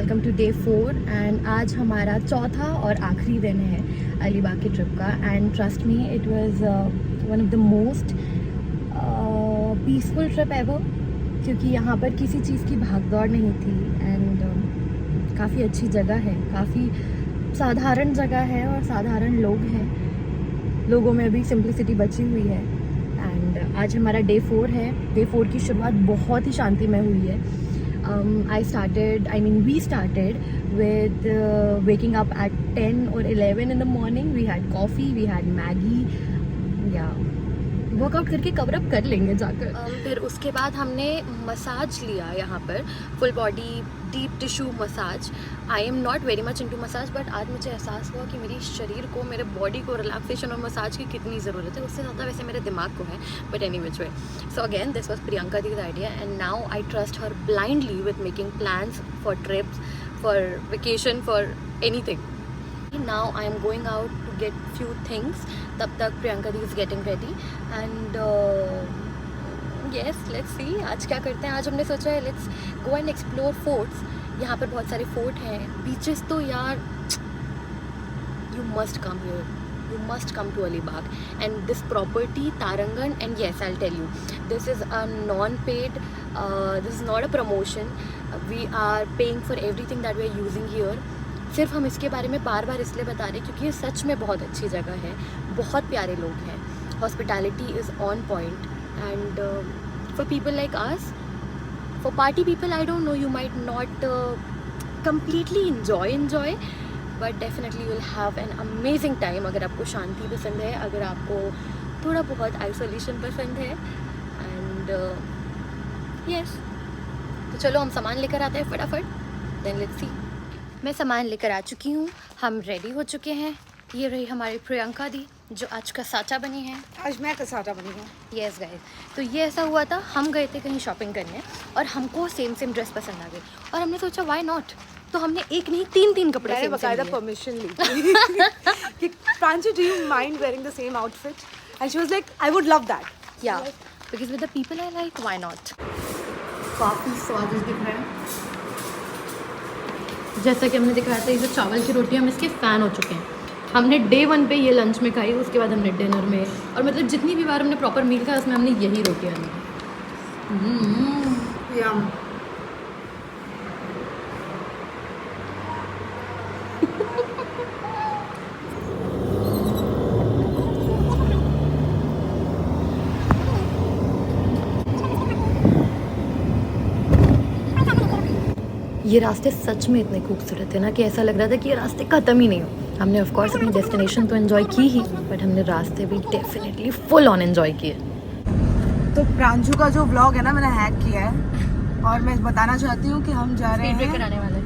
Welcome to day 4 and आज हमारा चौथा और आखिरी दिन है अलीबाग की ट्रिप का। And trust me, it was one of the most peaceful trip ever, क्योंकि यहाँ पर किसी चीज़ की भागदौड़ नहीं थी। एंड काफ़ी अच्छी जगह है, काफ़ी साधारण जगह है और साधारण लोग हैं, लोगों में भी सिंप्लिसिटी बची हुई है। एंड आज हमारा डे 4 है। डे 4 की शुरुआत बहुत ही शांति में हुई है। We started with waking up at 10 or 11 in the morning. We had coffee, we had Maggie. Yeah. Workout करके कवर अप कर लेंगे जाकर। फिर उसके बाद हमने मसाज लिया यहाँ पर, full body deep tissue massage. I am not very much into massage, but आज मुझे एहसास हुआ कि मेरी शरीर को, मेरे बॉडी को रिलैक्सेशन और मसाज की कितनी ज़रूरत है। उससे ज़्यादा वैसे मेरे दिमाग को है, but any which way. So again this was Priyanka these idea and now I trust her blindly with making plans for trips, for vacation, for anything. Now I am going out to get few things. तब तक प्रियंका दी is getting ready and yes, let's see आज क्या करते हैं। आज हमने सोचा है let's go and explore forts. यहाँ पर बहुत सारे फोर्ट हैं, बीचेस तो यार you must come here. You must come to Alibag and this property Tarangan, and yes, I'll tell you, this is a non-paid, this is not a promotion. We are paying for everything that we are using here. सिर्फ हम इसके बारे में बार बार इसलिए बता रहे हैं क्योंकि ये सच में बहुत अच्छी जगह है, बहुत प्यारे लोग हैं, hospitality is on point and for people like us, for party people I don't know, you might not completely enjoy but definitely you will have an amazing time. अगर आपको शांति पसंद है, अगर आपको थोड़ा बहुत आइसोलेशन पसंद है एंड यस, तो चलो हम सामान लेकर आते हैं फटाफट, देन लेट्स सी। मैं सामान लेकर आ चुकी हूँ, हम रेडी हो चुके हैं। ये रही हमारी प्रियंका दी जो आज का साचा बनी है। आज मैं का साचा बनी हूँ। यस गाइस, तो ये ऐसा हुआ था, हम गए थे कहीं शॉपिंग करने और हमको सेम ड्रेस पसंद आ गई और हमने सोचा व्हाई नॉट, तो हमने एक नहीं तीन कपड़े मैंने बकायदा परमिशन ली कि Pranju, do you mind wearing the same outfit? And she was like I would love that. Yeah because with the people I like, why not. काफ़ी स्वादिष्ट दिख रहा है। जैसा कि हमने दिखाया था, ये जो चावल की रोटी, हम इसके फ़ैन हो चुके हैं। हमने डे 1 पे ये लंच में खाई, उसके बाद हमने डिनर में, और मतलब जितनी भी बार हमने प्रॉपर मील खाया उसमें हमने यही रोटियाँ ली। ये रास्ते सच में इतने खूबसूरत थे ना कि ऐसा लग रहा था कि ये रास्ते ख़त्म ही नहीं हो। हमने ऑफ कोर्स अपनी डेस्टिनेशन तो एंजॉय की ही, बट हमने रास्ते भी डेफिनेटली फुल ऑन एंजॉय किए। तो प्रांजू का जो व्लॉग है ना, मैंने हैक किया है और मैं बताना चाहती हूँ कि हम जा रहे हैं, स्पीड ब्रेकर आने वाला है,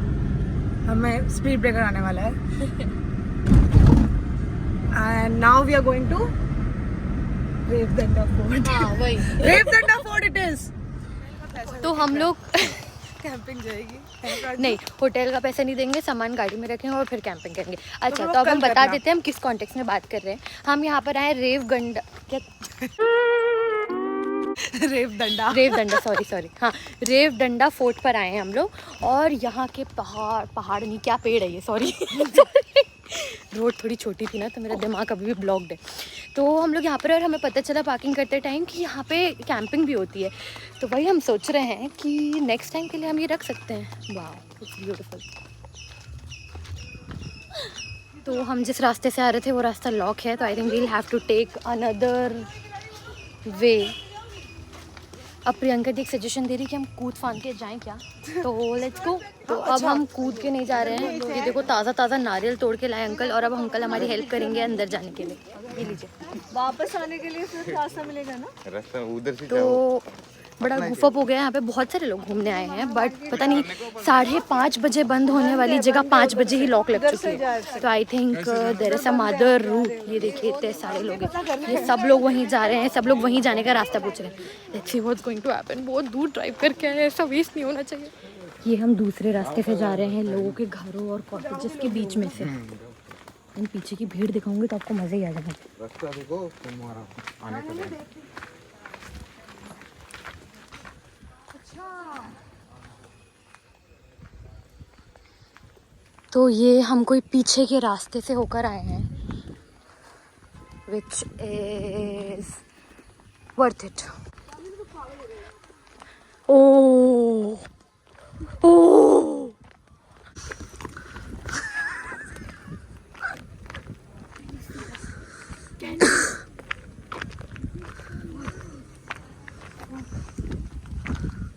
हमें स्पीड ब्रेकर आने वाला है and now we are going to Revdanda fort. हाँ वही रेवदंडा फोर्ट इट इज। तो हम लोग कैंपिंग जाएगी नहीं, होटल का पैसा नहीं देंगे, सामान गाड़ी में रखेंगे और फिर कैंपिंग करेंगे। अच्छा, वो तो अब हम कल बता करना। देते हैं हम किस कॉन्टेक्स्ट में बात कर रहे हैं। हम यहाँ पर आए रेवदंडा, क्या रेवदंडा सॉरी हाँ, रेवदंडा फोर्ट पर आए हैं हम लोग। और यहाँ के पहाड़ नहीं, क्या पेड़ है ये, सॉरी रोड थोड़ी छोटी थी ना तो मेरा दिमाग अभी भी ब्लॉक्ड है। तो हम लोग यहाँ पर, और हमें पता चला पार्किंग करते टाइम कि यहाँ पे कैंपिंग भी होती है, तो वही हम सोच रहे हैं कि नेक्स्ट टाइम के लिए हम ये रख सकते हैं। वाह इट्स ब्यूटीफुल। तो हम जिस रास्ते से आ रहे थे वो रास्ता लॉक है, तो I think we'll have to take another way. अब प्रियंका दी एक सजेशन दे रही कि हम कूद फांद के जाएं क्या, तो लेट्स गो। तो अब हम कूद के नहीं जा रहे हैं। ये देखो ताज़ा नारियल तोड़ के लाए अंकल, और अब अंकल हमारी हेल्प करेंगे अंदर जाने के लिए। ये लीजिए। वापस आने के लिए फिर रास्ता मिलेगा ना, रास्ता उधर से तो बड़ा गुफअप हो गया। यहाँ पे बहुत सारे लोग घूमने आए हैं, बट पता नहीं 5:30 बजे बंद होने वाली जगह 5 बजे ही लॉक लग चुकी है। तो I think there is some other route. ये देखिए इतने सारे लोग हैं, ये सब लोग वहीं जा रहे हैं, सब लोग वहीं जाने का रास्ता पूछ रहे हैं। Let's see what's going to happen. बहुत दूर ड्राइव करके आए, ऐसा वेस्ट नहीं होना चाहिए। ये हम दूसरे रास्ते से जा रहे हैं, लोगों के घरों और कॉटेजेस के बीच में से। इन पीछे की भीड़ दिखाऊंगी तो आपको मज़े ही आ जाएगा। रास्ता देखो तुम्हारा आने का। तो ये हम कोई पीछे के रास्ते से होकर आए हैं, which is worth it. Oh, oh.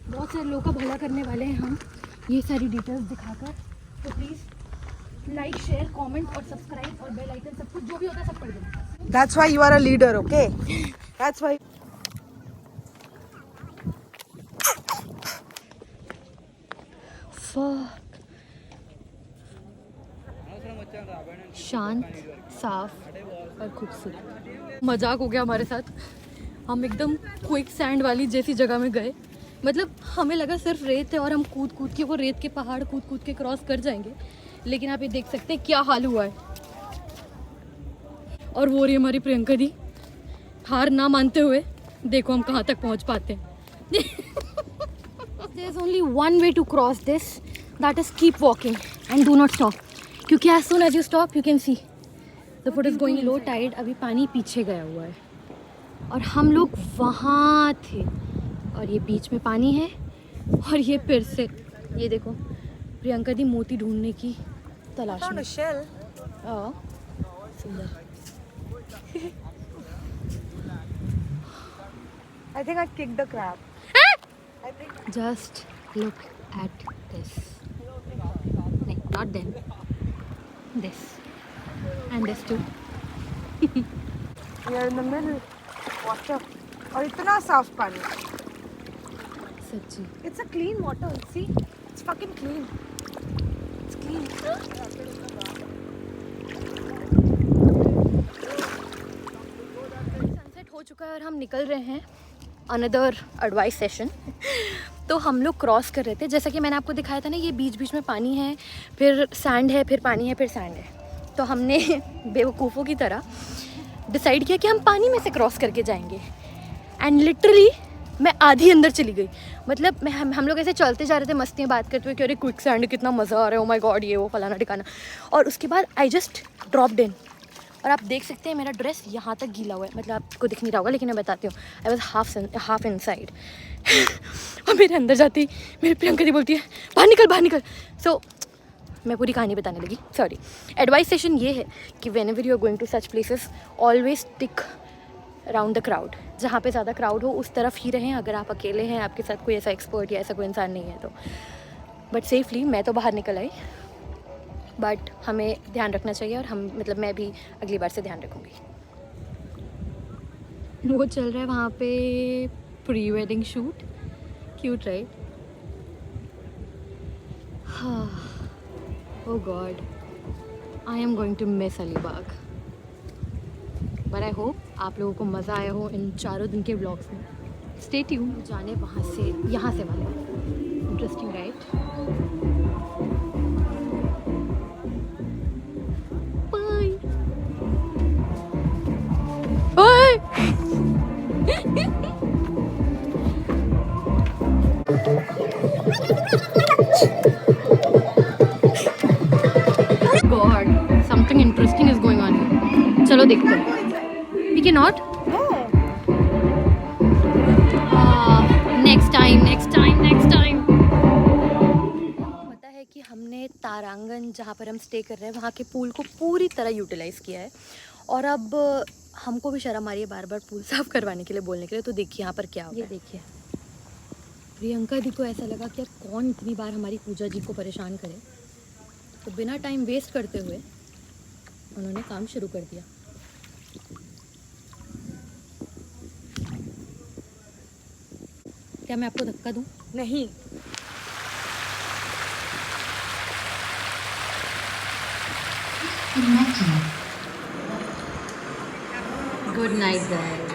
बहुत सारे लोगों का भला करने वाले हैं हम ये सारी डिटेल्स दिखाकर, तो प्लीज़ लाइक, शेयर, कमेंट और सब्सक्राइब और बेल आइकन सब कुछ जो भी होता है सब कर देना. That's why you are a leader, okay? That's why. शांत, साफ और खूबसूरत. मजाक हो गया हमारे साथ. हम एकदम क्विक सैंड वाली जैसी जगह में गए. मतलब हमें लगा सिर्फ रेत है और हम कूद कूद के वो रेत के पहाड़ कूद कूद के क्रॉस कर जाएंगे, लेकिन आप ये देख सकते हैं क्या हाल हुआ है. और वो रही हमारी प्रियंका दी, हार ना मानते हुए देखो हम कहाँ तक पहुँच पाते हैं. There is only one way to cross this, that is keep walking and do not stop. क्योंकि as soon as you stop you can see the foot is going low tide. अभी पानी पीछे गया हुआ है और हम लोग वहाँ थे और ये बीच में पानी है. और ये फिर से ये देखो प्रियंका दी मोती ढूंढने की तलाश Found में. a shell. सुंदर. I think I kicked the crab. I think. Just look at this. No, not them. This. And this too. We are in the middle. Water. और इतना साफ पानी. सच्ची. It's a clean water. See? It's fucking clean. It's clean. Sunset हो चुका है और हम निकल रहे हैं अनदर एडवाइस सेशन. तो हम लोग क्रॉस कर रहे थे, जैसा कि मैंने आपको दिखाया था ना, ये बीच बीच में पानी है, फिर सैंड है, फिर पानी है, फिर सैंड है. तो हमने बेवकूफ़ों की तरह डिसाइड किया कि हम पानी में से क्रॉस करके जाएंगे. एंड लिटरली मैं आधी अंदर चली गई. मतलब हम लोग ऐसे चलते जा रहे थे, मस्तियाँ बात करते हुए कि अरे क्विक सैंड कितना मज़ा आ रहा है, ओ माय गॉड, ये वो फलाना ठिकाना. और उसके बाद आई जस्ट ड्रॉप्ड इन. और आप देख सकते हैं मेरा ड्रेस यहाँ तक गीला हुआ है. मतलब आपको दिख नहीं रहा होगा, लेकिन मैं बताती हूँ. I was half inside. और मेरे अंदर जाती मेरी प्रियंका जी बोलती है बाहर निकल, बाहर निकल. सो मैं पूरी कहानी बताने लगी. सॉरी. एडवाइस सेशन ये है कि whenever you are going to such places, always stick around the crowd. जहाँ पे ज़्यादा क्राउड हो उस तरफ ही रहें. अगर आप अकेले हैं, आपके साथ कोई ऐसा एक्सपर्ट या ऐसा कोई इंसान नहीं है तो. बट सेफली मैं तो बाहर निकल आई. बट हमें ध्यान रखना चाहिए और हम मतलब मैं भी अगली बार से ध्यान रखूँगी. वो चल रहा है वहाँ पे pre wedding shoot. Cute right. हाँ. Oh god, I am going to miss Alibag. But I hope आप लोगों को मज़ा आया हो इन 4 दिन के व्लॉग्स में. Stay tuned. जाने वहाँ से यहाँ से वाले interesting right. God, something interesting is going on here. चलो देखते हैं. We cannot. Next time. पता है कि हमने तारांगन जहाँ पर हम स्टे कर रहे हैं वहाँ के पूल को पूरी तरह यूटिलाइज़ किया है. और अब हमको भी शर्म आ रही है बार बार पूल साफ़ करवाने के लिए बोलने के लिए. तो देखिए यहाँ पर क्या हो. ये देखिए प्रियंका दी को ऐसा लगा कि यार कौन इतनी बार हमारी पूजा जी को परेशान करे. तो बिना टाइम वेस्ट करते हुए उन्होंने काम शुरू कर दिया. क्या मैं आपको धक्का दूं? नहीं. Good night guys.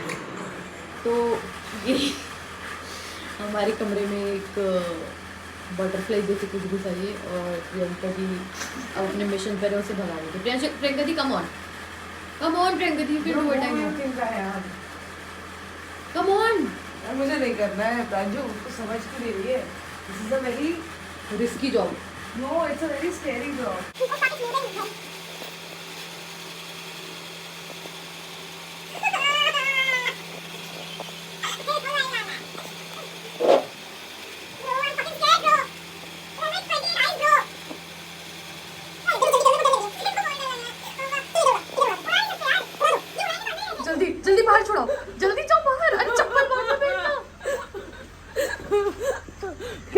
तो ये हमारे कमरे में एक बटरफ्लाई जैसी कुछ घुस आई है और प्रियंका जी अब अपने मिशन पर उसे भगा रही थी. प्रियंका दी कम ऑन प्रियंका दी, फिर डू इट. Come on. मुझे नहीं करना है प्रांजू, उसको समझ के ले रही है. This is a very risky job. No, it's a very scary job. जल्दी जल्दी बाहर छोड़ो, जल्दी जाओ बाहर। अरे चप्पल बाहर में फेंकना।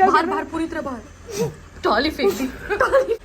बाहर बाहर पूरी तरह बाहर। ट्रॉली फेंक दी, ट्रॉली